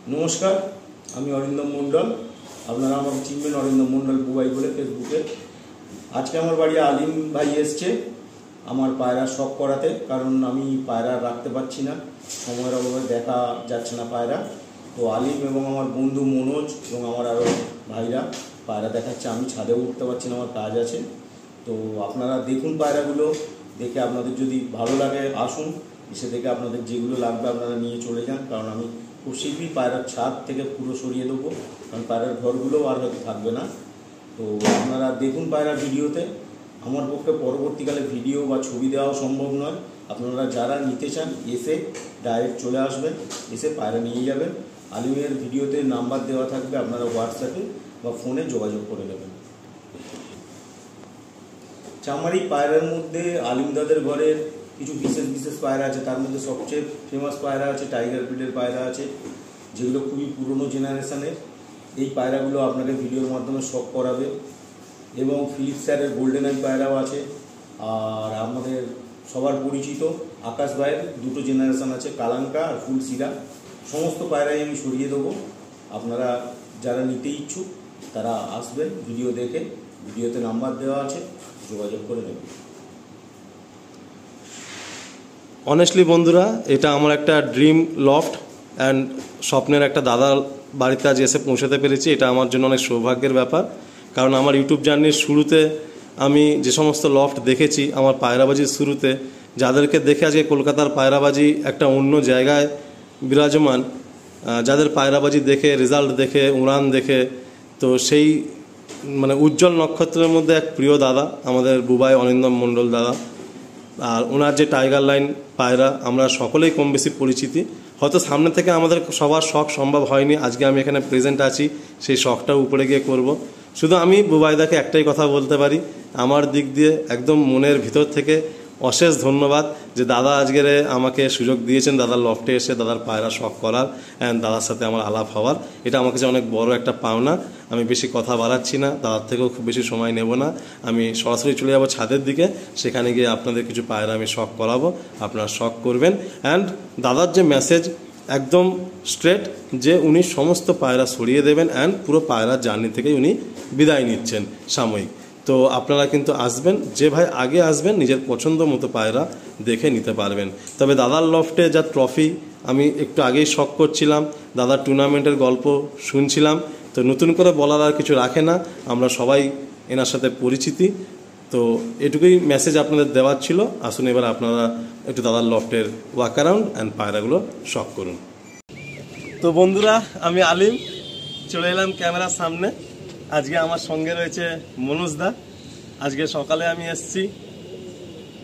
নমস্কার, আমি অরিন্দম মণ্ডল। আপনারা আমাকে চিনবেন অরিন্দম মণ্ডল বুবাই বলে ফেসবুকে। আজকে আমার বাড়ি আলিম ভাই এসছে আমার পায়রা শখ করাতে, কারণ আমি পায়রা রাখতে পারছি না, সময়ের অভাবে দেখা যাচ্ছে না পায়রা। তো আলিম এবং আমার বন্ধু মনোজ এবং আমার আরও ভাইরা পায়রা দেখাচ্ছে। আমি ছাদে উঠতে পারছি না, আমার কাজ আছে। তো আপনারা দেখুন পায়রাগুলো, দেখে আপনাদের যদি ভালো লাগে আসুন, এসে দেখে আপনাদের যেগুলো লাগবে আপনারা নিয়ে চলে যান, কারণ আমি খুব শীঘ্রই পায়রার ছাদ থেকে পুরো সরিয়ে দেবো, কারণ পায়রার ঘরগুলোও আর হয়তো থাকবে না। তো আপনারা দেখুন পায়রার ভিডিওতে। আমার পক্ষে পরবর্তীকালে ভিডিও বা ছবি দেওয়াও সম্ভব নয়। আপনারা যারা নিতে চান এসে ডাইরেক্ট চলে আসবেন, এসে পায়রা নিয়ে যাবেন। আলিমের ভিডিওতে নাম্বার দেওয়া থাকবে, আপনারা হোয়াটসঅ্যাপে বা ফোনে যোগাযোগ করে নেবেন। চামারি পায়রার মধ্যে আলিমদাদের ঘরের কিছু বিশেষ বিশেষ পায়রা আছে। তার মধ্যে সবচেয়ে ফেমাস পায়রা আছে টাইগার ব্রিডের পায়রা আছে, যেগুলো খুবই পুরনো জেনারেশনের। এই পায়রাগুলো আপনাকে ভিডিওর মাধ্যমে শখ করাবে। এবং ফিলিপস স্যারের গোল্ডেন আই পায়রাও আছে। আর আমাদের সবার পরিচিত আকাশ ভাইয়ের দুটো জেনারেশন আছে, কালাঙ্কা আর ফুলসিরা। সমস্ত পায়রাই আমি সরিয়ে দেবো। আপনারা যারা নিতে ইচ্ছুক তারা আসবেন, ভিডিও দেখে, ভিডিওতে নাম্বার দেওয়া আছে, যোগাযোগ করে নেবেন। অনেস্টলি বন্ধুরা, এটা আমার একটা ড্রিম লফট অ্যান্ড স্বপ্নের একটা দাদার বাড়িতে আজ এসে পৌঁছাতে পেরেছি। এটা আমার জন্য অনেক সৌভাগ্যের ব্যাপার, কারণ আমার ইউটিউব জার্নির শুরুতে আমি যে সমস্ত লফট দেখেছি, আমার পায়রাবাজির শুরুতে যাদেরকে দেখে আজকে কলকাতার পায়রাবাজি একটা অন্য জায়গায় বিরাজমান, যাদের পায়রাবাজি দেখে, রেজাল্ট দেখে, উড়ান দেখে, তো সেই মানে উজ্জ্বল নক্ষত্রের মধ্যে এক প্রিয় দাদা আমাদের বুবাই অরিন্দম মণ্ডল দাদা। আর ওনার যে টাইগার লাইন পায়রা আমরা সকলেই কম বেশি পরিচিতি। হয়তো সামনে থেকে আমাদের সবার শখ সম্ভব হয়নি, আজকে আমি এখানে প্রেজেন্ট আছি, সেই শখটা উপরে গিয়ে করব। শুধু আমি বুবাইদাকে একটাই কথা বলতে পারি, আমার দিক দিয়ে একদম মনের ভিতর থেকে অশেষ ধন্যবাদ যে দাদা আজকের আমাকে সুযোগ দিয়েছেন দাদার লফটে এসে দাদার পায়রা শখ করার অ্যান্ড দাদার সাথে আমার আলাপ হওয়ার। এটা আমার কাছে অনেক বড় একটা পাওনা। আমি বেশি কথা বাড়াচ্ছি না, দাদার থেকেও খুব বেশি সময় নেব না। আমি সরাসরি চলে যাব ছাদের দিকে, সেখানে গিয়ে আপনাদের কিছু পায়রা আমি শখ করাবো, আপনারা শখ করবেন। অ্যান্ড দাদার যে মেসেজ একদম স্ট্রেট, যে উনি সমস্ত পায়রা সরিয়ে দেবেন অ্যান্ড পুরো পায়রার জার্নি থেকেই উনি বিদায় নিচ্ছেন সাময়িক। তো আপনারা কিন্তু আসবেন, যে ভাই আগে আসবেন নিজের পছন্দ মতো পায়রা দেখে নিতে পারবেন। তবে দাদার লফটে যা ট্রফি, আমি একটু আগেই শখ করছিলাম, দাদার টুর্নামেন্টের গল্প শুনছিলাম, তো নতুন করে বলার আর কিছু রাখে না, আমরা সবাই এনার সাথে পরিচিতি। তো এটুকুই মেসেজ আপনাদের দেওয়ার ছিল। আসুন এবার আপনারা একটু দাদার লফটের ওয়াক অ্যারাউন্ড অ্যান্ড পায়রাগুলো শখ করুন। তো বন্ধুরা, আমি আলিম চলে এলাম ক্যামেরার সামনে। আজকে আমার সঙ্গে রয়েছে মনোজ দা। আজকে সকালে আমি এসেছি,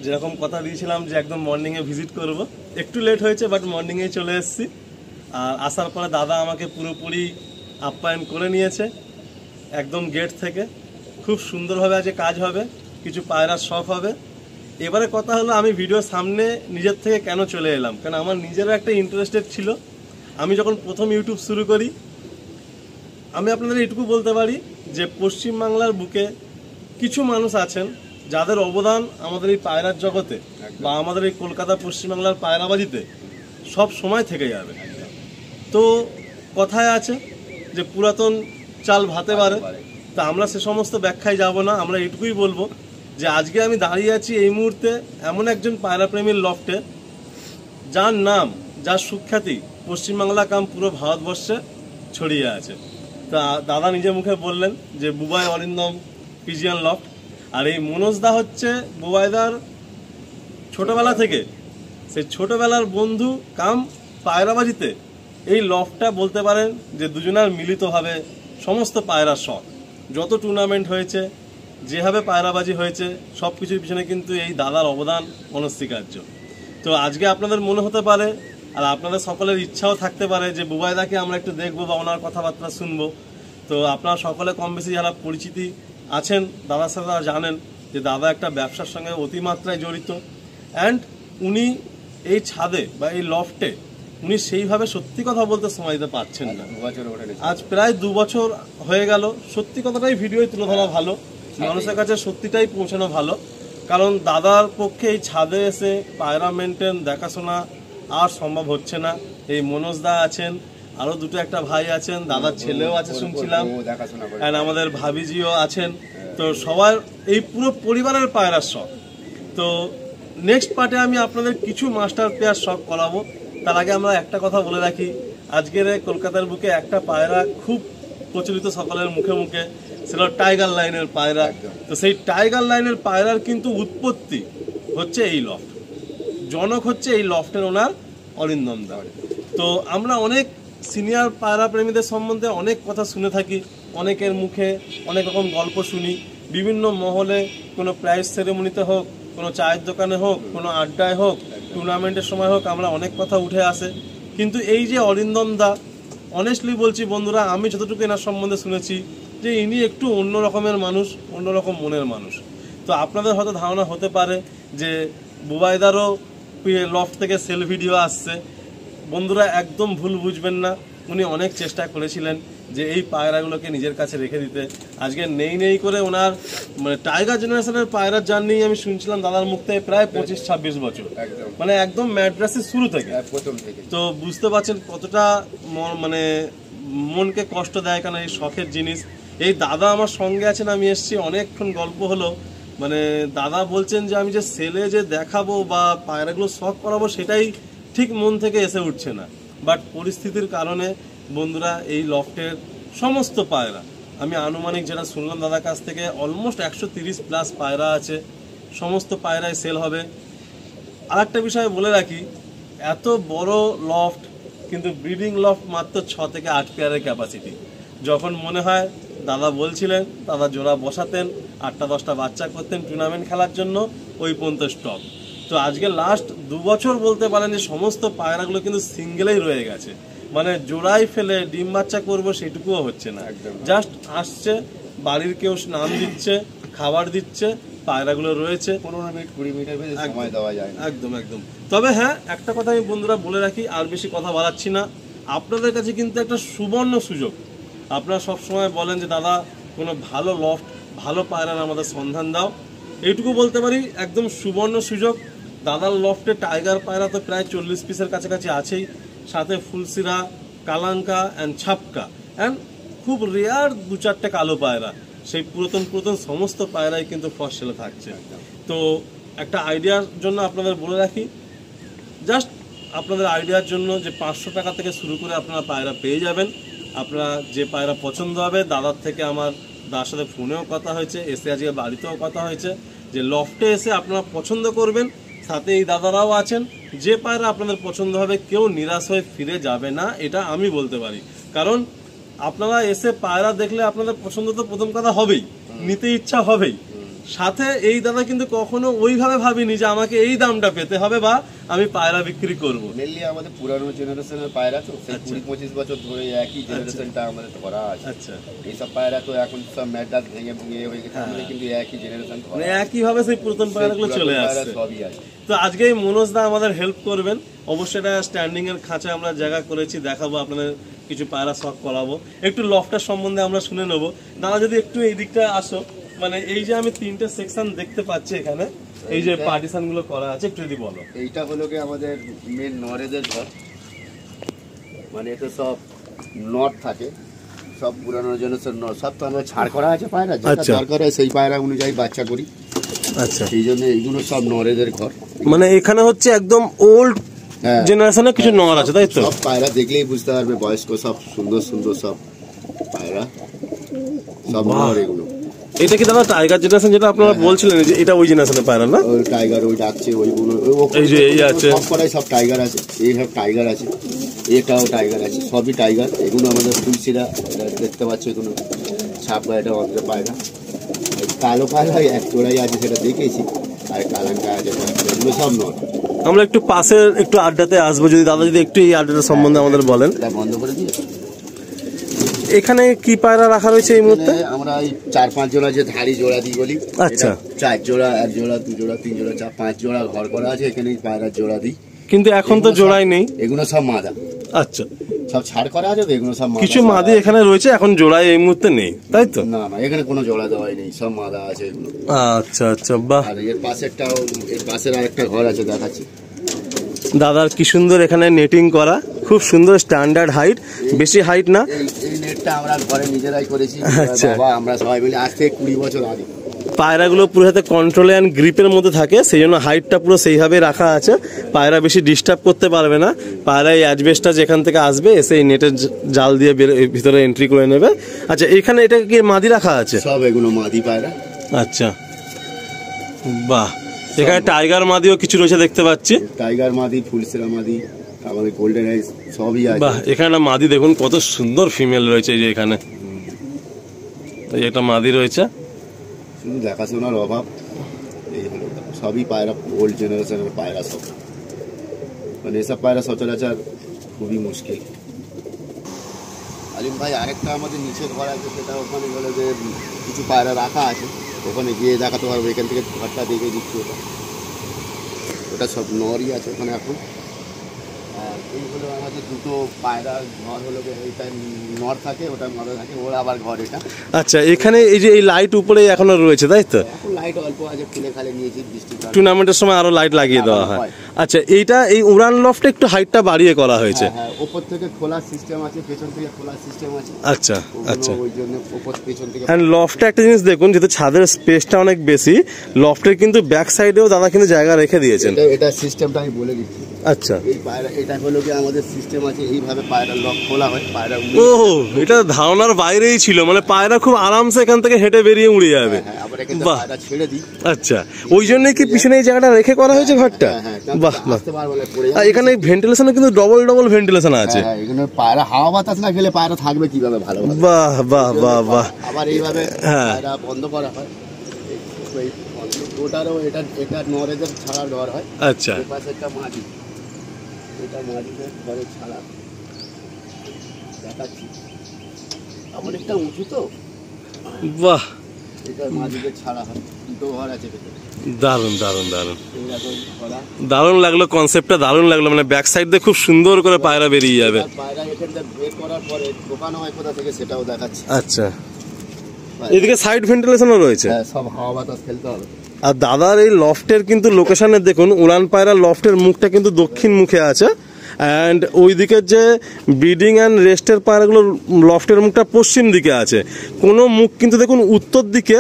যেরকম কথা দিয়েছিলাম যে একদম মর্নিংয়ে ভিজিট করব, একটু লেট হয়েছে বাট মর্নিংয়েই চলে এসেছি। আর আসার পরে দাদা আমাকে পুরোপুরি আপ্যায়ন করে নিয়েছে একদম গেট থেকে। খুব সুন্দরভাবে আজকে কাজ হবে, কিছু পায়রার শখ হবে। এবারে কথা হলো, আমি ভিডিওর সামনে নিজের থেকে কেন চলে এলাম, কারণ আমার নিজেরও একটা ইন্টারেস্টেড ছিল। আমি যখন প্রথম ইউটিউব শুরু করি, আমি আপনাদের এইটুকু বলতে পারি যে পশ্চিমবাংলার বুকে কিছু মানুষ আছেন যাদের অবদান আমাদের এই পায়রার জগতে বা আমাদের এই কলকাতা পশ্চিমবাংলার পায়রাবাজিতে সব সময় থেকে যাবে। তো কথায় আছে যে পুরাতন চাল ভাতে পারে, তা আমরা সে সমস্ত ব্যাখ্যায় যাব না। আমরা এইটুকুই বলবো যে আজকে আমি দাঁড়িয়ে আছি এই মুহূর্তে এমন একজন পায়রাপ্রেমীর লফটে, যার নাম, যার সুখ্যাতি পশ্চিমবাংলা কাম পুরো ভারতবর্ষে ছড়িয়ে আছে। তা দাদা নিজে মুখে বললেন যে বুবাই অরিন্দম পিজিয়ান লফট। আর এই মনোজদা হচ্ছে বুবাইদার ছোটবেলা থেকে, সেই ছোটবেলার বন্ধু কাম পায়রাবাজিতে এই লফটটা বলতে পারেন যে দুজনার মিলিতভাবে সমস্ত পায়রার শখ, যত টুর্নামেন্ট হয়েছে, যেভাবে পায়রাবাজি হয়েছে, সব কিছুর পিছনে কিন্তু এই দাদার অবদান অনস্বীকার্য। তো আজকে আপনাদের মনে হতে পারে আর আপনাদের সকলের ইচ্ছাও থাকতে পারে যে বুবাইদাকে আমরা একটু দেখবো বা ওনার কথাবার্তা শুনবো। তো আপনারা সকলে কম বেশি যারা পরিচিতি আছেন দাদার সাথে তারা জানেন যে দাদা একটা ব্যবসার সঙ্গে অতিমাত্রায় জড়িত। অ্যান্ড উনি এই ছাদে বা এই লফটে উনি সেইভাবে সত্যি কথা বলতে সময় দিতে পারছেন না। আজ প্রায় 2 বছর হয়ে গেল। সত্যি কথাটাই ভিডিও তুলে ধরা ভালো, মানুষের কাছে সত্যিটাই পৌঁছানো ভালো। কারণ দাদার পক্ষে এই ছাদে এসে পায়রা মেনটেন দেখাশোনা আর সম্ভব হচ্ছে না। এই মনোজদা আছেন, আরো দুটো একটা ভাই আছেন, দাদার ছেলেও আছে শুনছিলাম, এন্ড আমাদের ভাবিজিও আছেন। তো সবার এই পুরো পরিবারের পায়রার শখ। তো নেক্সট পার্টে আমি আপনাদের কিছু মাস্টার পেয়ার শখ করাবো। তার আগে আমরা একটা কথা বলে রাখি, আজকের কলকাতার বুকে একটা পায়রা খুব প্রচলিত সকলের মুখে মুখে, সেটা টাইগার লাইনের পায়রা। তো সেই টাইগার লাইনের পায়রার কিন্তু উৎপত্তি হচ্ছে এই লফট, জনক হচ্ছে এই লফটের ওনার অরিন্দম দা। তো আমরা অনেক সিনিয়র পায়রা প্রেমীদের সম্বন্ধে অনেক কথা শুনে থাকি, অনেকের মুখে অনেক রকম গল্প শুনি, বিভিন্ন মহলে, কোনো প্রাইজ সেরেমনিতে হোক, কোনো চায়ের দোকানে হোক, কোনো আড্ডায় হোক, টুর্নামেন্টের সময় হোক, আমরা অনেক কথা উঠে আসে। কিন্তু এই যে অরিন্দম দা, অনেস্টলি বলছি বন্ধুরা, আমি যতটুকু এনার সম্বন্ধে শুনেছি যে ইনি একটু অন্য রকমের মানুষ, অন্যরকম মনের মানুষ। তো আপনাদের হয়তো ধারণা হতে পারে যে বুবাইদারও লফট থেকে সেল ভিডিও আসছে। বন্ধুরা একদম ভুল বুঝবেন না, উনি অনেক চেষ্টা করেছিলেন যে এই পায়রাগুলোকে নিজের কাছে রেখে দিতে। আজকে নেই করে ওনার মানে টাইগার জেনারেশনের পায়রার জার্নি আমি শুনছিলাম দাদার মুখ থেকে প্রায় 25-26 বছর, মানে একদম ম্যাড্রাসের শুরু থেকে, প্রথম থেকে। তো বুঝতে পারছেন কতটা মানে মনকে কষ্ট দেয়, কারণ এই শখের জিনিস। এই দাদা আমার সঙ্গে আছেন, আমি এসেছি অনেকক্ষণ গল্প হলো, মানে দাদা বলছেন যে আমি যে সেলে যে দেখাবো বা পায়রাগুলো শখ করাবো সেটাই ঠিক মন থেকে এসে উঠছে না। বাট পরিস্থিতির কারণে বন্ধুরা এই লফটের সমস্ত পায়রা, আমি আনুমানিক যেটা শুনলাম দাদার কাছ থেকে, অলমোস্ট 130+ পায়রা আছে, সমস্ত পায়রায় সেল হবে। আর একটা বিষয় বলে রাখি, এত বড় লফট কিন্তু ব্রিডিং লফট মাত্র 6 থেকে 8 পেয়ারের ক্যাপাসিটি। যখন মনে হয় দাদা বলছিলেন, দাদা জোড়া বসাতেন, 8টা-10টা বাচ্চা করতেন টুর্নামেন্ট খেলার জন্য, ওই পর্যন্ত স্টপ। তো আজকে লাস্ট 2 বছর বলতে পারেন যে সমস্ত পায়রাগুলো কিন্তু সিঙ্গেলেই রয়ে গেছে, মানে জোড়াই ফেলে ডিম বাচ্চা করবো সেটুকুও হচ্ছে না, জাস্ট আসছে, বাড়ির কেউ নাম দিচ্ছে, খাবার দিচ্ছে, পায়রাগুলো রয়েছে। 15 মিনিট 20 মিনিটের বেশি সময় দেওয়া যায় না। একদম। তবে হ্যাঁ, একটা কথা আমি বন্ধুরা বলে রাখি, আর বেশি কথা বাড়াচ্ছি না, আপনাদের কাছে কিন্তু একটা সুবর্ণ সুযোগ। আপনারা সবসময় বলেন যে দাদা কোনো ভালো লফট, ভালো পায়রার আমাদের সন্ধান দাও, এইটুকু বলতে পারি একদম সুবর্ণ সুযোগ। দাদার লফটে টাইগার পায়রা তো প্রায় 40 পিসের কাছাকাছি আছেই, সাথে ফুলসিরা, কালাঙ্কা অ্যান্ড ছাপকা, অ্যান্ড খুব রেয়ার 2-4টে কালো পায়রা। সেই পুরাতন সমস্ত পায়রাই কিন্তু ফার্স্ট সেলে থাকছে। তো একটা আইডিয়ার জন্য আপনাদের বলে রাখি, জাস্ট আপনাদের আইডিয়ার জন্য, যে 500 টাকা থেকে শুরু করে আপনারা পায়রা পেয়ে যাবেন। আপনারা যে পায়রা পছন্দ হবে, দাদার থেকে আমার দাদার সাথে ফোনেও কথা হয়েছে, এসে আজকে বাড়িতেও কথা হয়েছে, যে লফটে এসে আপনারা পছন্দ করবেন। সাথে এই দাদারাও আছেন, যে পায়রা আপনাদের পছন্দ হবে কেউ নিরাশ হয়ে ফিরে যাবে না, এটা আমি বলতে পারি। কারণ আপনারা এসে পায়রা দেখলে আপনাদের পছন্দ তো প্রথম কথা হবেই, নিতে ইচ্ছা হবেই। সাথে এই দাদা কিন্তু কখনো ওইভাবে ভাবিনি যে আমাকে এই দামটা পেতে হবে বা আমি পায়রা বিক্রি করব। মেনলি আমাদের পুরানো জেনারেশনের পায়রা তো, সেই 20-25 বছর ধরে একই জেনারেশনটা আমাদের ধরা আছে। আচ্ছা, এইসব পায়রা তো এখন সব ম্যাড্রাস ভেঙে হয়ে গেছে, আমাদের কিন্তু একই জেনারেশন ধরা, মানে একই ভাবে সেই পুরাতন পায়রাগুলো চলে আসছে, সবই আছে। তো আজকে এই মনোজ দা আমাদের হেল্প করবেন অবশ্যই। এটা স্ট্যান্ডিং এর খাঁচা আমরা জায়গা করেছি, দেখাবো আপনাদের, কিছু পায়রা শখ করাবো, একটু লফটার সম্বন্ধে আমরা শুনে নেবো। দাদা যদি একটু এই দিকটা আসো, মানে এই যে আমি 3টে সেকশন দেখতে পাচ্ছি এখানে, এই যে পার্টিশন গুলো করা আছে, একটু যদি বলো। এইটা হলো কি আমাদের মেন নরেদের ঘর, মানে এটা সব নট থাকে, সব পুরানো জেনারেশন নট, সব তো আমরা ছাড় করা আছে পায়রা, যেটা দরকার হয় সেই পায়রা অনুযায়ী বাচ্চা করি। আচ্ছা, সেই জন্য এইগুলো সব নরেদের ঘর। মানে এখানে হচ্ছে একদম ওল্ড জেনারেশনের কিছু নর আছে, তাই তো? সব পায়রা দেখলেই বুঝতে পারবে, বয়স্ক সব সুন্দর সব পায়রা, সব নর এগুলো। এটা কি দাদা টাইগার জেনারেশন যেটা আপনারা বলছিলেন, যে এটা ওই জেনারেশনের পায়রা না? ওই টাইগার, ওই ডাকছে ওইগুলো, এই যে এই আছে, সব কটাই সব টাইগার আছে, এই সব টাইগার আছে, এটাও টাইগার আছে, সবই টাইগার। এগুলো আমাদের ফুলসিরা, দেখতে পাচ্ছ, এগুলো ছাপা, এটা আমাদের পায়রা। কালো পায়রা এক জোড়াই আছে, সেটা দেখেছি, আর কালাঙ্কা আছে, এগুলো সব নয়। আমরা একটু পাশের একটু আড্ডাতে আসবো, যদি দাদা যদি একটু এই আড্ডাটা সম্বন্ধে আমাদের বলেন। বন্ধ করে দিয়ে এখানে কি পায়রা রাখা রয়েছে এই মুহূর্তে? আমরা এই 4-5 জোড়া যে ধাড়ি জোড়া দিই বলি, আচ্ছা, 4 জোড়া, 1 জোড়া, 2 জোড়া, 3 জোড়া, 4-5 জোড়া ঘর করা আছে, এখানে পায়রার জোড়া দিই। কিন্তু এখন তো জোড়াই নেই, এগুলো সব মাদা। আচ্ছা, সব ছাড় করা আছে, এগুলো সব কিছু মাদি এখানে রয়েছে, এখন জোড়ায় এই মুহূর্তে নেই, তাই তো? না, এখানে কোনো জোড়া দেওয়াই নেই, সব মাদা আছে এগুলো। আচ্ছা, বাহ। আর এর পাশেরটাও, এর পাশের আরেকটা ঘর আছে, দেখাচ্ছি। দাদার কি সুন্দর এখানে নেটিং করা, খুব সুন্দর স্ট্যান্ডার্ড হাইট, বেশি হাইট না। এই নেটটা আমরা ঘরে নিজেরাই করেছি, আচ্ছা। বাবা আমরা সবাই মিলে আজ থেকে 20 বছর আগে। পায়রাগুলো পুরো হাতে কন্ট্রোলে অ্যান্ড গ্রিপের মধ্যে থাকে, সেই জন্য হাইটটা পুরো সেইভাবে রাখা আছে। পায়রা বেশি ডিস্টার্ব করতে পারবে না। পায়রা এই অ্যাজবেস্টটা যেখান থেকে আসবে এসে এই নেটের জাল দিয়ে ভিতরে এন্ট্রি করে নেবে। আচ্ছা, এখানে এটা কি মাদি রাখা আছে? সব এগুলো মাদি পায়রা। আচ্ছা, বাহ, এখানে টাইগার মাদিও কিছু রয়েছে দেখতে পাচ্ছি। টাইগার মাদি, ফুলসেরা মাদি, আমাদের গোল্ডেন আইস সবই আছে। বাহ, এখানে মাদি দেখুন কত সুন্দর ফিমেল রয়েছে। এই যে এখানে এই একটা মাদি রয়েছে। শুধু দেখাশোনার অভাব, এই হলো সবই পায়রা ওল্ড জেনারেশনের পায়রা সব, মানে এসব পায়রা সচরাচর খুবই মুশকিল। আলিম ভাই আরেকটা আমাদের নিচের ঘর আছে, সেটা ওখানে বলে যে কিছু পায়রা রাখা আছে, ওখানে গিয়ে দেখাতে পারবো। এখান থেকে ঘরটা দেখে দিচ্ছি, ওটা সব নরই আছে ওখানে এখন। আর এই হলো আমাদের দুটো পায়রা ঘর, হলো এইটা নর থাকে, ওটা নর থাকে, ওরা আবার ঘর এটা। আচ্ছা, এখানে এই যে এই লাইট উপরে এখনো রয়েছে তাই তো? এখন লাইট অল্প আছে, খুলে খালে নিয়েছি বৃষ্টি। টুর্নামেন্টের সময় আরো লাইট লাগিয়ে দেওয়া হয়। আচ্ছা, এইটা এই উড়ান লফটে একটু হাইটটা বাড়িয়ে করা হয়েছে। হ্যাঁ, উপর থেকে খোলার সিস্টেম আছে, পেছন থেকে খোলার সিস্টেম আছে। আচ্ছা আচ্ছা, ওই জন্য উপর পেছন থেকে। হ্যাঁ, লফটে একটা জিনিস দেখুন, যেহেতু ছাদের স্পেসটা অনেক বেশি, লফটের কিন্তু ব্যাক সাইডেও দাদা কিন্তু জায়গা রেখে দিয়েছেন। এটা সিস্টেমটা আমি বলে দিচ্ছি। আচ্ছা, এই পায়রা, এটা হলো কি আমাদের সিস্টেম আছে, এইভাবে পায়রা লক খোলা হয়, পায়রা ও এটা ধারণার বাইরেই ছিল, মানে পায়রা খুব আরামসে এখান থেকে হেঁটে বেরিয়ে উড়ে যাবে। হ্যাঁ, আবার এখানে বাহ, পায়রা ছেড়ে দিই। আচ্ছা, ওই জন্যই কি পিছনে এই জায়গাটা রেখে করা হয়েছে ঘরটা? হ্যাঁ, বাহ বাহ। আসতে পারবো না, পড়ে আর যাবে। এখানে ভেন্টিলেশনে কিন্তু ডবল ডবল ভেন্টিলেশন আছে। হ্যাঁ, এখানে পায়রা হাওয়া বাতাস না গেলে পায়রা থাকবে কিভাবে ভালো? বাহ বাহ বাহ বাহ। আবার এইভাবে হ্যাঁ। পায়রা বন্ধ করা হয়। এই ওটারও এটা নরেদের ছাড়ার ঘর হয়। আচ্ছা, এই পাশে একটা মাটি, এটা মাটিতে ঘরে ছাড়া দেখাচ্ছি। অনেকটা উঁচু তো, বাহ, এটা মাটিতে ছাড়া হয়। দুটো ঘর আছে ভেতরে, দারুণ দারুণ দারুণ এইরকম ঘোরা। দারুণ লাগলো, কনসেপ্টটা দারুণ লাগলো। মানে ব্যাক সাইড দিয়ে খুব সুন্দর করে পায়রা বেরিয়ে যাবে। আর পায়রা এখানটা বের করার পরে ঢোকানো হয় কোথা থেকে সেটাও দেখাচ্ছি। আচ্ছা, এদিকে সাইড ভেন্টিলেশনও রয়েছে। হ্যাঁ, সব হাওয়া বাতাস ফেলতে হবে। আর দাদার এই লফটের কিন্তু লোকেশনে দেখুন, উড়ান পায়রা লফটের মুখটা কিন্তু দক্ষিণ মুখে আছে, অ্যান্ড ওই দিকের যে ব্রিডিং অ্যান্ড রেস্টের পায়রাগুলোর লফটের মুখটা পশ্চিম দিকে আছে। কোনো মুখ কিন্তু দেখুন উত্তর দিকে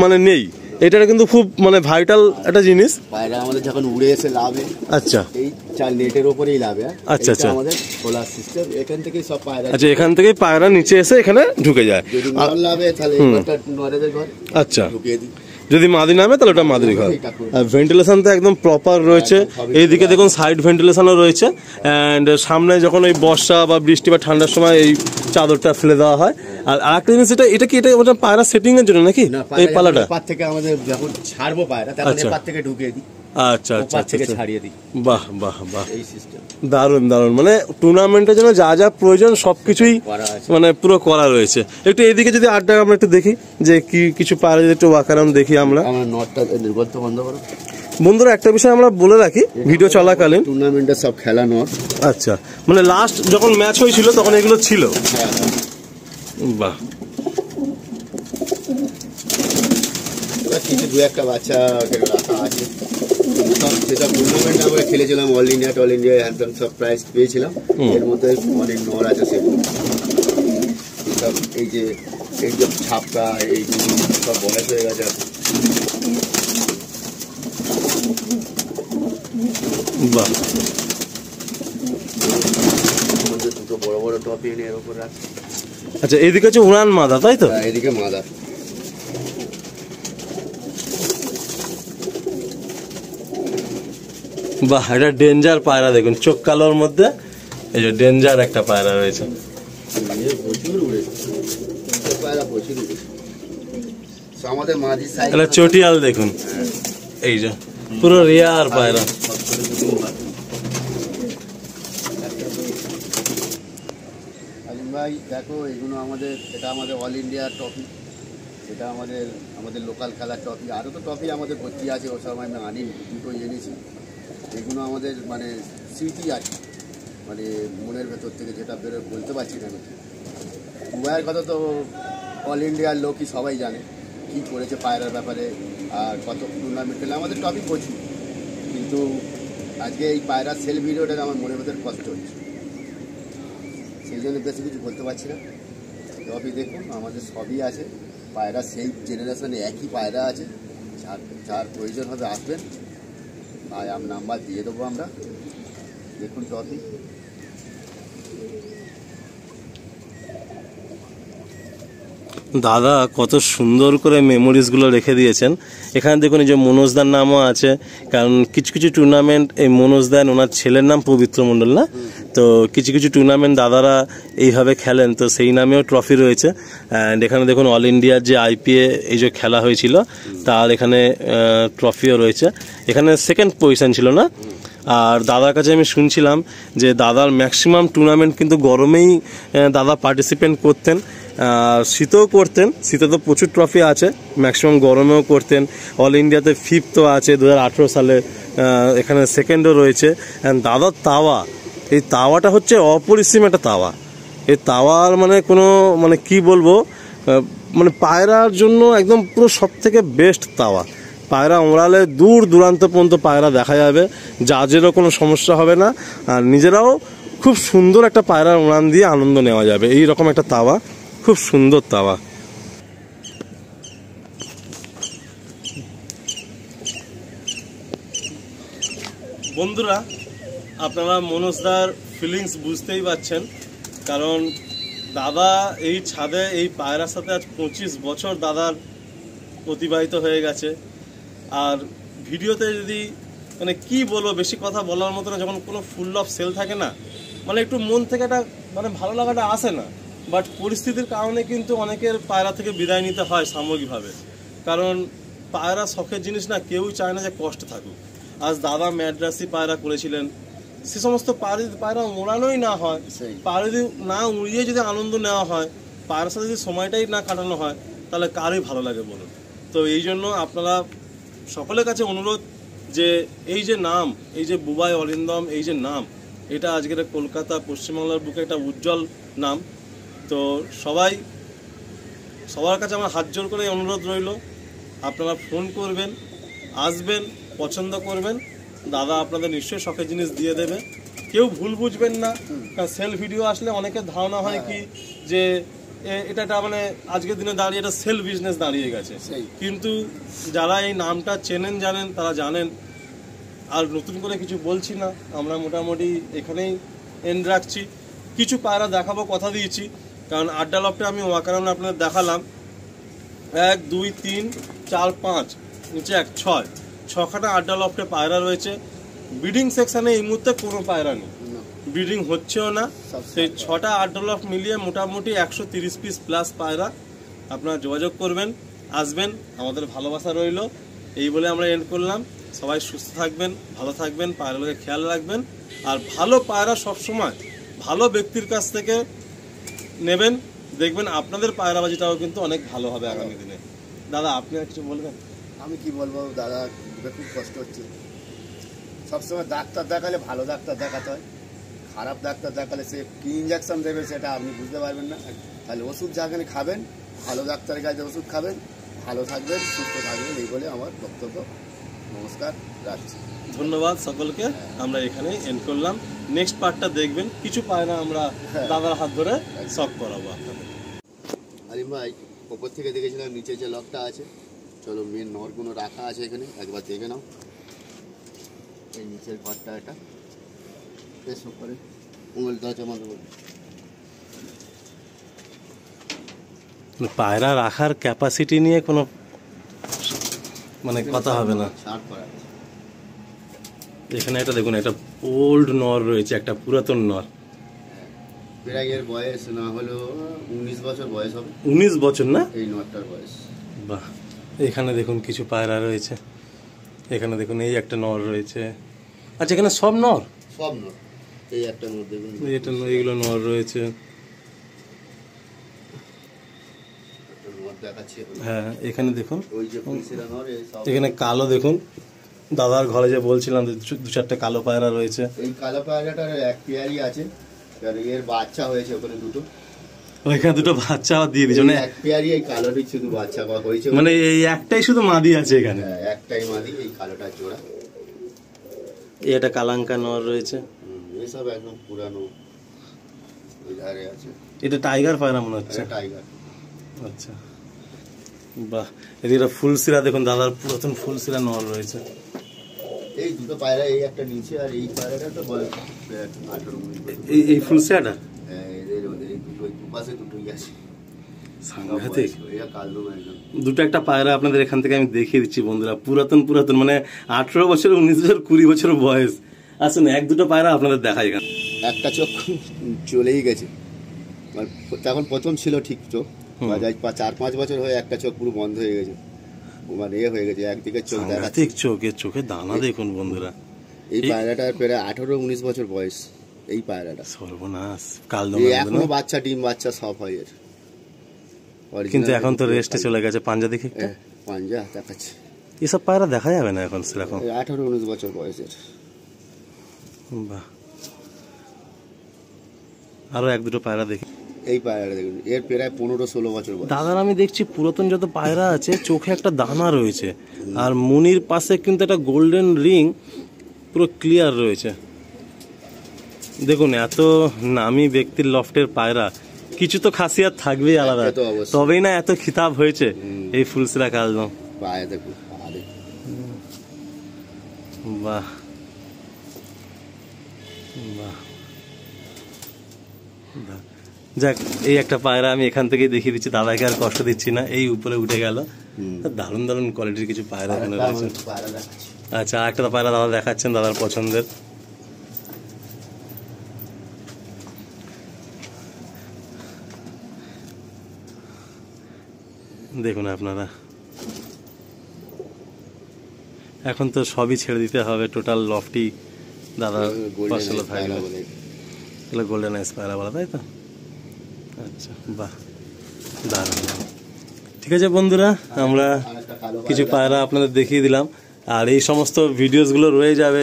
মানে নেই। এটা কিন্তু খুব মানে ভাইটাল একটা জিনিস। পায়রা আমাদের যখন উড়ে এসে লাভে, আচ্ছা এই চার নেটের ওপরেই লাভে। আচ্ছা, আচ্ছা। আমাদের খোলার সিস্টেম, এখান থেকেই সব পায়রা। আচ্ছা, এখান থেকেই পায়রা নিচে এসে এখানে ঢুকে যায়। যদি নর লাভে তাহলে এটা নরেদের ঘর আচ্ছা, ঢুকিয়ে দিই। যদি মাদি নামে তাহলে ওটা মাদির ঘর। আর ভেন্টিলেশন তো একদম প্রপার রয়েছে। এইদিকে দেখুন সাইড ভেন্টিলেশনও রয়েছে, অ্যান্ড সামনে যখন ওই বর্ষা বা বৃষ্টি বা ঠান্ডার সময় এই চাদরটা ফেলে দেওয়া হয়। আর আরেকটা জিনিস, এটা কি এটা পায়রা সেটিং এর জন্য নাকি এই পালাটা? এপার থেকে আমাদের যখন ছাড়বো পায়রা তখন আচ্ছা। এপার থেকে ঢুকিয়ে দিই, আচ্ছা আচ্ছা ওপার থেকে আচ্ছা, ছাড়িয়ে দিই। বাহ বাহ বাহ, এই সিস্টেম দারুণ দারুণ। মানে টুর্নামেন্টের জন্য যা যা প্রয়োজন সবকিছুই করা আছে। মানে পুরো করা রয়েছে। একটু এইদিকে যদি আড্ডা আমরা একটু দেখি যে কি কিছু পায়রা যদি একটু ওয়াকারাম দেখি আমরা। আমার নটটা নির্গত বন্ধ করো। বন্ধুরা, একটা বিষয় আমরা বলে রাখি, ভিডিও চলাকালীন টুর্নামেন্টের সব খেলা নট। আচ্ছা, মানে লাস্ট যখন ম্যাচ হয়েছিল তখন এগুলো ছিল। হ্যাঁ, বাহ, কিছু দু একটা বাচ্চা রাখা আছে। সেসব টুর্নামেন্ট আমরা খেলেছিলাম, অল ইন্ডিয়া টল ইন্ডিয়া হ্যান্ডসাম সব প্রাইজ পেয়েছিলাম। এর মধ্যে অনেক নর আছে, সেগুলো সব এই যে ছাপটা এই সব বয়স হয়ে গেছে। বাহ, আমাদের দুটো বড় বড় টপি এনে এর উপর রাখছে। আচ্ছা, এদিকে হচ্ছে উড়ান মাদা তাই তো? এদিকে মাদা। বাহ, এটা ডেঞ্জার পায়রা দেখুন, চোখ কালোর মধ্যে এই যে ডেঞ্জার একটা পায়রা রয়েছে। প্রচুর উড়েছে পায়রা, প্রচুর উড়েছে। আমাদের মাঝি সাইজ এটা চটিয়াল দেখুন, এই যে পুরো রেয়ার পায়রা। আলিম ভাই দেখো, এগুলো আমাদের, এটা আমাদের অল ইন্ডিয়া ট্রফি, এটা আমাদের লোকাল খেলার ট্রফি। আরও তো ট্রফি আমাদের ভর্তি আছে, ও সময় আমি আনি দুটোই এনেছি। এগুলো আমাদের মানে স্মৃতি আছে, মানে মনের ভেতর থেকে যেটা বেরো বলতে পারছি না। দুবাইয়ের কথা তো অল ইন্ডিয়ার লোকই সবাই জানে কী করেছে পায়রার ব্যাপারে, আর কত টুর্নামেন্ট খেলে আমাদের টপিক প্রচুর। কিন্তু আজকে এই পায়রা সেল ভিডিওটা আমার মনের ভেতর কষ্ট হচ্ছে, সেই জন্য বেশি কিছু বলতে পারছি না। তবে দেখুন আমাদের সবই আছে, পায়রা সেই জেনারেশনে একই পায়রা আছে, যার প্রয়োজন হবে আসবেন, আর নাম্বার দিয়ে দেবো আমরা। দেখুন টপিক দাদা কত সুন্দর করে মেমোরিজগুলো রেখে দিয়েছেন। এখানে দেখুন এই যে মনোজদার নামও আছে, কারণ কিছু কিছু টুর্নামেন্ট এই মনোজদা ওনার ছেলের নাম পবিত্র মণ্ডল না, তো কিছু কিছু টুর্নামেন্ট দাদারা এইভাবে খেলেন, তো সেই নামেও ট্রফি রয়েছে। অ্যান্ড এখানে দেখুন অল ইন্ডিয়ার যে আইপিএ এই যে খেলা হয়েছিল তার এখানে ট্রফিও রয়েছে। এখানে সেকেন্ড পজিশন ছিল না। আর দাদার কাছে আমি শুনছিলাম যে দাদার ম্যাক্সিমাম টুর্নামেন্ট কিন্তু গরমেই দাদা পার্টিসিপেট করতেন, শীতেও করতেন। শীতে তো প্রচুর ট্রফি আছে, ম্যাক্সিমাম গরমেও করতেন। অল ইন্ডিয়াতে 5th আছে 2018 সালে, এখানে সেকেন্ডও রয়েছে। অ্যান্ড দাদার তাওয়া, এই তাওয়াটা হচ্ছে অপরিসীম একটা তাওয়া। এই তাওয়ার মানে কোনো মানে কি বলবো, মানে পায়রার জন্য একদম পুরো সব থেকে বেস্ট তাওয়া। পায়রা ওড়ালে দূর দূরান্ত পর্যন্ত পায়রা দেখা যাবে, জাজেরও কোনো সমস্যা হবে না, আর নিজেরাও খুব সুন্দর একটা পায়রার উড়ান দিয়ে আনন্দ নেওয়া যাবে। এই রকম একটা তাওয়া, খুব সুন্দর তাওয়া। বন্ধুরা, আপনারা মনোজদার ফিলিংস বুঝতেই পারছেন, কারণ দাদা এই ছাদে এই পায়রার সাথে আজ 25 বছর দাদার অতিবাহিত হয়ে গেছে। আর ভিডিওতে যদি মানে কি বলবো, বেশি কথা বলার মতো না, যখন কোনো ফুল অফ সেল থাকে না, মানে একটু মন থেকে একটা মানে ভালো লাগাটা আসে না। বাট পরিস্থিতির কারণে কিন্তু অনেকের পায়রা থেকে বিদায় নিতে হয় সামগ্রিকভাবে, কারণ পায়রা শখের জিনিস না, কেউই চায় না যে কষ্ট থাকুক। আজ দাদা ম্যাড্রাসি পায়রা করেছিলেন, সে সমস্ত পায়রা ওড়ানোই না হয়, পায়রা যদি না উড়িয়ে যদি আনন্দ নেওয়া হয়, পায়রার সাথে যদি সময়টাই না কাটানো হয়, তাহলে কারই ভালো লাগে বলুন। তো এই জন্য আপনারা সকলের কাছে অনুরোধ যে এই যে নাম, এই যে বুবাই অরিন্দম, এই যে নাম, এটা আজকের কলকাতা পশ্চিমবাংলার বুকে একটা উজ্জ্বল নাম। তো সবার কাছে আমার হাত জোর করে অনুরোধ রইল, আপনারা ফোন করবেন, আসবেন, পছন্দ করবেন, দাদা আপনাদের নিশ্চয়ই শখের জিনিস দিয়ে দেবে। কেউ ভুল বুঝবেন না, কারণ সেল ভিডিও আসলে অনেকের ধারণা হয় কি যে এটা মানে আজকের দিনে দাঁড়িয়ে এটা সেল বিজনেস দাঁড়িয়ে গেছে, কিন্তু যারা এই নামটা চেনেন জানেন তারা জানেন। আর নতুন করে কিছু বলছি না, আমরা মোটামুটি এখানেই এন্ড রাখছি। কিছু পায়রা দেখাবো, কথা দিয়েছি, কারণ আড্ডা লফটে আমি কারণে আপনাদের দেখালাম 1 2 3 4 5 নিচে 1 6খানা আড্ডা লফটে পায়রা রয়েছে। ব্রিডিং সেকশনে এই মুহূর্তে কোনো পায়রা নেই, ব্রিডিং হচ্ছেও না। সেই 6টা আড্ডা লফট মিলিয়ে মোটামুটি 130 পিস প্লাস পায়রা। আপনারা যোগাযোগ করবেন, আসবেন, আমাদের ভালোবাসা রইল। এই বলে আমরা এন্ড করলাম। সবাই সুস্থ থাকবেন, ভালো থাকবেন, পায়রাগুলোকে খেয়াল রাখবেন, আর ভালো পায়রা সবসময় ভালো ব্যক্তির কাছ থেকে নেবেন, দেখবেন আপনাদের পায়রাবাজিটাও কিন্তু অনেক ভালো হবে আগামী দিনে। দাদা আপনি আর কিছু বলবেন? আমি কি বলবো দাদা, খুব কষ্ট হচ্ছে। সবসময় ডাক্তার দেখালে ভালো ডাক্তার দেখাতে হয়, খারাপ ডাক্তার দেখালে সে কি ইঞ্জেকশন দেবে সেটা আপনি বুঝতে পারবেন না। তাহলে ওষুধ যেখানে খাবেন, ভালো ডাক্তারের কাছে ওষুধ খাবেন, ভালো থাকবেন, সুস্থ থাকবেন, এই বলে আমার বক্তব্য। নমস্কার, রাখছি। ধন্যবাদ সকলকে, আমরা এখানে এন্ড করলাম। নেক্সট পার্টটা দেখবেন, কিছু পায়রা আমরা দাদার হাত ধরে শখ করাবো আপনাদের। আলিম ভাই, ওপর থেকে দেখেছিলাম নিচে যে লকটা আছে, চলো মেন নরগুলো রাখা আছে এখানে, একবার দেখে নাও। এই নিচের ঘরটা এটা বেশ করে উঙ্গলটা আমাদের পায়রা রাখার ক্যাপাসিটি নিয়ে কোনো মানে কথা হবে না। এখানে এটা দেখুন, একটা ওল্ড নর রয়েছে, একটা পুরাতন নর। প্রায় এর বয়স না হলো 19 বছর বয়স হবে। 19 বছর না এই নরটার বয়স? বাহ। এখানে দেখুন কিছু পায়রা রয়েছে, এখানে দেখুন এই একটা নর রয়েছে। আচ্ছা, এখানে সব নর? সব নর। এই একটা নর দেখুন, এটা এগুলো নর রয়েছে। হ্যাঁ, এখানে দেখুন, এখানে কালো দেখুন, দাদার ঘরে যে বলছিলাম 2-4টা কালো পায়রা রয়েছে। এই কালো পায়রাটার এক পেয়ারই আছে, এর বাচ্চা হয়েছে ওখানে দুটো, ওইখানে দুটো বাচ্চা দিয়ে দিয়েছে, মানে এক পেয়ারই এই কালোটি শুধু বাচ্চা হয়েছে, মানে এই একটাই শুধু মাদি আছে এখানে। একটাই মাদি, এই কালোটার জোড়া। এই একটা কালাঙ্কা নর রয়েছে। এসব একদম পুরানো, ওই ধারে আছে। এটা টাইগার পায়রা মনে হচ্ছে। টাইগার। আচ্ছা, বাহ, এটা ফুলসিরা দেখুন, দাদার পুরাতন ফুলসিরা নর রয়েছে। এই দুটো পায়রা, এই একটা নিচে আর এই পায়রাটা তো বয়স 18-19 বছর। এই ফুলসিরাটা হ্যাঁ, এদের এই দুপাশে দুটোই আছে। সাংঘাতিক। এটা কালো একদম। দুটো একটা পায়রা আপনাদের এখান থেকে আমি দেখিয়ে দিচ্ছি বন্ধুরা, পুরাতন পুরাতন, মানে 18 বছর, 19 বছর, 20 বছর বয়স। আসুন এক দুটো পায়রা আপনাদের দেখাই। এখানে একটা চোখ চলেই গেছে, তখন প্রথম ছিল ঠিক চোখ, 4-5 বছর হয়ে একটা চোখ পুরো বন্ধ হয়ে গেছে, মানে হয়ে গেছে, একদিকে চোখ দেখাচ্ছে। চোখে দানা দেখুন বন্ধুরা। এই পায়রাটার প্রায় 18-19 বছর বয়স। এই পায়রাটা সর্বনাশ, কালদম এখনো বাচ্চা, ডিম বাচ্চা সব হয় এর, কিন্তু এখন তো রেস্টে চলে গেছে। পাঞ্জা দেখি একটা, পাঞ্জা দেখাচ্ছে। এসব পায়রা দেখা যাবে না এখন সেরকম। 18-19 বছর বয়সের। বাহ, আরো এক দুটো পায়রা দেখি। এই পায়রাটা দেখুন, এর প্রায় 15-16 বছর বয়স। দাদার আমি দেখছি পুরাতন যত পায়রা আছে চোখে একটা দানা রয়েছে, আর মুনির পাশে কিন্তু একটা গোল্ডেন রিং পুরো ক্লিয়ার রয়েছে। দেখুন এত নামি ব্যক্তির লফটের পায়রা, কিছু তো খাসিয়াত থাকবেই আলাদা, তো অবশ্যই। তবেই না এত খিতাব হয়েছে এই ফুলসিরা কালদম। পায়ে দেখুন, পা দেখুন। বাহ বাহ, যাক, এই একটা পায়রা আমি এখান থেকেই দেখিয়ে দিচ্ছি, দাদাকে আর কষ্ট দিচ্ছি না। এই উপরে উঠে গেল, দারুণ দারুণ কোয়ালিটির কিছু পায়রা এখানে রয়েছে। পায়রা দেখাচ্ছে। আচ্ছা, একটা পায়রা দাদা দেখাচ্ছেন, দাদার পছন্দের। দেখুন আপনারা, এখন তো সবই ছেড়ে দিতে হবে, টোটাল লফটি দাদা ফসল থাকবে। এগুলো গোল্ডেন আইস পায়রা বলা, তাই তো? আচ্ছা, বাহ, দারুণ। ঠিক আছে বন্ধুরা, আমরা কিছু পায়রা আপনাদের দেখিয়ে দিলাম, আর এই সমস্ত ভিডিওসগুলো রয়ে যাবে।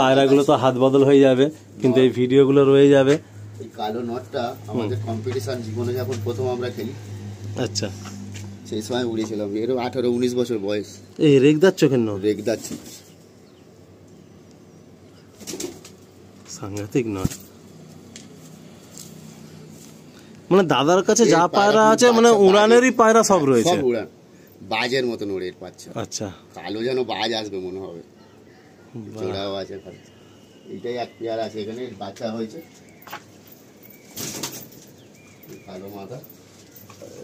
পায়রাগুলো তো হাত বদল হয়ে যাবে, কিন্তু এই ভিডিওগুলো রয়ে যাবে। এই কালো নটটা আমাদের কম্পিটিশন জীবনে যখন প্রথম আমরা খেলি, আচ্ছা, সেই সময় উড়েছিলাম। এরও 18-19 বছর বয়স। এই রেগদার চোখের নয়, রেগদার, সাংঘাতিক নয়। মানে দাদার কাছে যা পায়রা আছে, মানে উড়ানেরই পায়রা সব রয়েছে। সব উড়ান, বাজের মতন ওড়ে পাচ্ছে। আচ্ছা, কালো যেন বাজ আসবে মনে হবে, জোড়াও আছে। এইটাই এক পেয়ার আছে এখানে, বাচ্চা হয়েছে। কালো মাথা,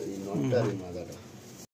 এই নটটা, এই মাথাটা।